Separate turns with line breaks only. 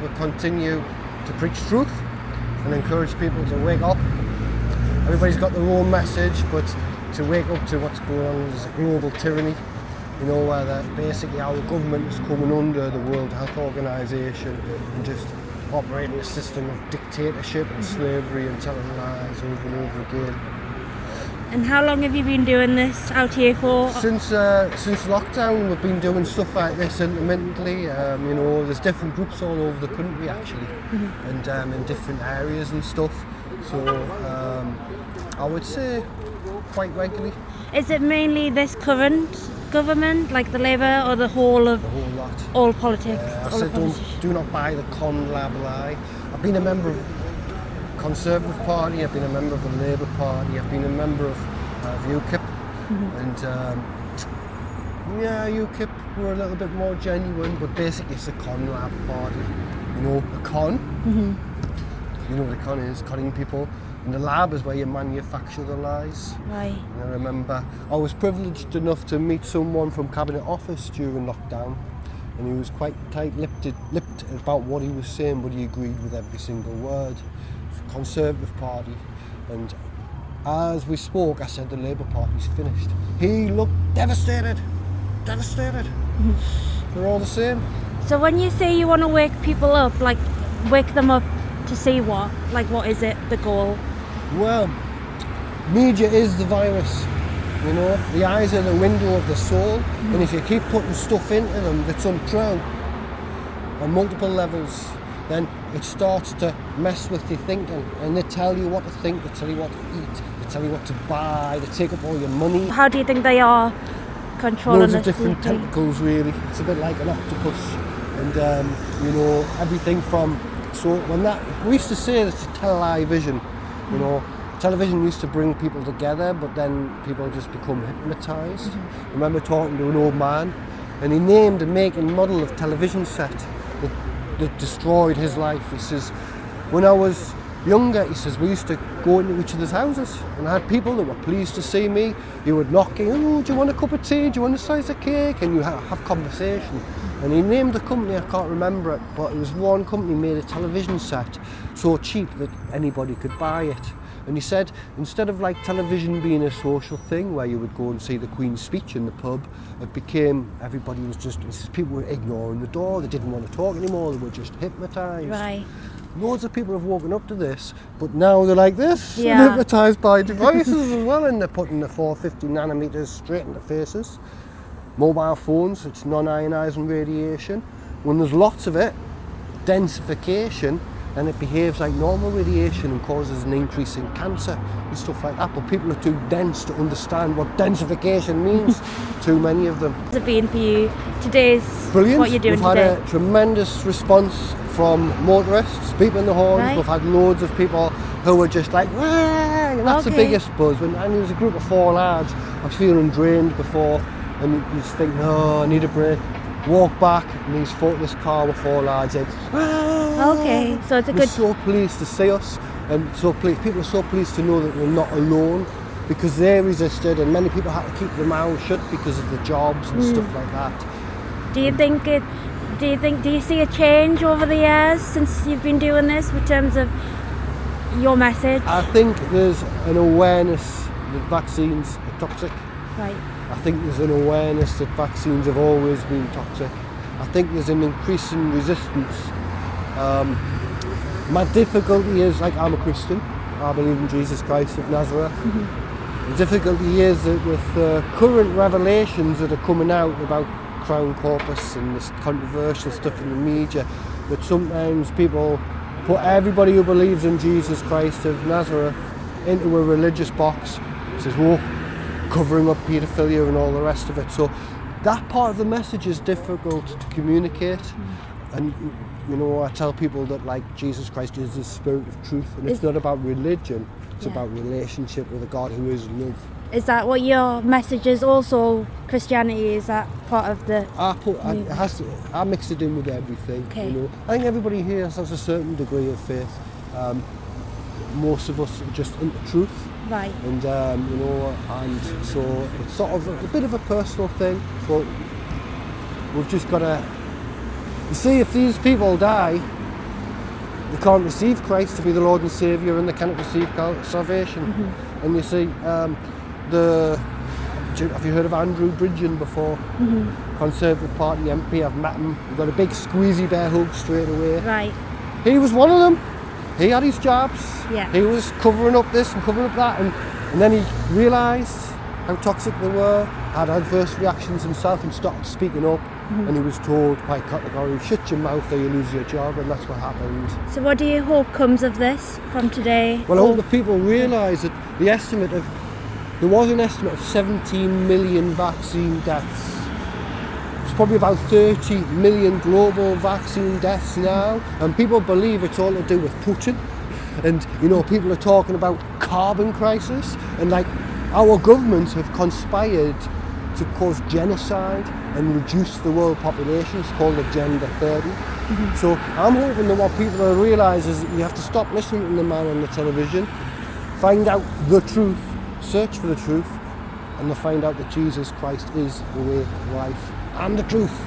to continue to preach truth and encourage people to wake up. Everybody's got their own message, but to wake up to what's going on is a global tyranny, where basically our government is coming under the World Health Organization and just operating a system of dictatorship and slavery and telling lies over and over again.
And how long have you been doing this out here for?
Since lockdown, we've been doing stuff like this intermittently. There's different groups all over the country actually, and in different areas and stuff. So I would say quite regularly.
Is it mainly this current government, like the Labour, or the whole of
lot?
All politics?
I said do not buy the con lab lie. I've been a member of the Conservative Party, I've been a member of the Labour Party, I've been a member of UKIP, and UKIP were a little bit more genuine, but basically it's a con lab party. A con. You know what a con is, conning people. And the lab is where you manufacture the lies.
Right.
And I remember I was privileged enough to meet someone from Cabinet Office during lockdown, and he was quite tight-lipped about what he was saying, but he agreed with every single word. It's a Conservative Party, and as we spoke, I said the Labour Party's finished. He looked devastated. They're all the same.
So when you say you want to wake people up, like wake them up to see what? Like what is it, the goal?
Well, media is the virus, the eyes are the window of the soul, and if you keep putting stuff into them that's untrue on multiple levels, then it starts to mess with your thinking, and they tell you what to think, they tell you what to eat, they tell you what to buy, they take up all your money.
How do you think they are controlling
Loads of
this
different
thing?
tentacles really, it's a bit like an octopus, and everything from, so when we used to say it's a television, television used to bring people together, but then people just become hypnotised. I remember talking to an old man, and he named a make and model of television set that destroyed his life. He says, when I was younger, he says, we used to go into each other's houses, and I had people that were pleased to see me. You would knock in, oh, do you want a cup of tea? Do you want a slice of cake? And you have conversation. And he named the company, I can't remember it, but it was one company made a television set so cheap that anybody could buy it. And he said, instead of like television being a social thing where you would go and see the Queen's speech in the pub, it became, everybody was just, people were ignoring the door, they didn't want to talk anymore, they were just hypnotised.
Right.
Loads of people have woken up to this, but now they're like this, hypnotised by devices as well, and they're putting the 450 nanometers straight in their faces. Mobile phones, it's non-ionising radiation. When there's lots of it, densification, and it behaves like normal radiation and causes an increase in cancer and stuff like that. But people are too dense to understand what densification means. Too many of them.
What's it been for you? Today's
Brilliant.
What you're doing
We've
today?
had a tremendous response from motorists, beeping the horns.
Right.
We've had loads of people who were just like, wah! And that's the biggest buzz. And there was a group of 4 lads. I was feeling drained before, and you just think, no, I need a break. Walk back, and this car with 4 lads in.
Okay, so it's a
They're
good.
so pleased to see us, and so pleased. People are so pleased to know that we're not alone, because they resisted, and many people had to keep their mouths shut because of the jobs and stuff like that.
Do you see a change over the years since you've been doing this in terms of your message?
I think there's an awareness that vaccines are toxic.
Right.
I think there's an awareness that vaccines have always been toxic. I think there's an increasing resistance. My difficulty is, like, I'm a Christian. I believe in Jesus Christ of Nazareth. The difficulty is that with the current revelations that are coming out about Crown Corpus and this controversial stuff in the media, that sometimes people put everybody who believes in Jesus Christ of Nazareth into a religious box. It says, whoa, covering up paedophilia and all the rest of it. So that part of the message is difficult to communicate. And I tell people that, like, Jesus Christ is the spirit of truth, and it's not about religion, it's about relationship with a God who is love.
Is that what your message is also? Christianity, is that part of the...
I mix it in with everything.
Okay.
I think everybody here has a certain degree of faith. Most of us are just into truth.
Right.
And and so it's sort of a bit of a personal thing, but we've just got to, you see, if these people die, they can't receive Christ to be the Lord and Saviour, and they cannot receive salvation. And you see, have you heard of Andrew Bridgen before? Conservative Party MP. I've met him. He got a big squeezy bear hug straight away.
Right.
He was one of them. He had his jabs.
Yeah.
He was covering up this and covering up that, and then he realised how toxic they were, had adverse reactions himself, and started speaking up. And he was told quite categorically, shut your mouth or you lose your job, and that's what happened.
So what do you hope comes of this from today?
Well, I hope that people realise that there was an estimate of 17 million vaccine deaths. It's probably about 30 million global vaccine deaths now, and people believe it's all to do with Putin. And people are talking about carbon crisis, and like our governments have conspired to cause genocide and reduce the world population. It's called Agenda 30. So I'm hoping that what people will realise is that you have to stop listening to the man on the television, find out the truth, search for the truth, and they'll find out that Jesus Christ is the way, life, and the truth.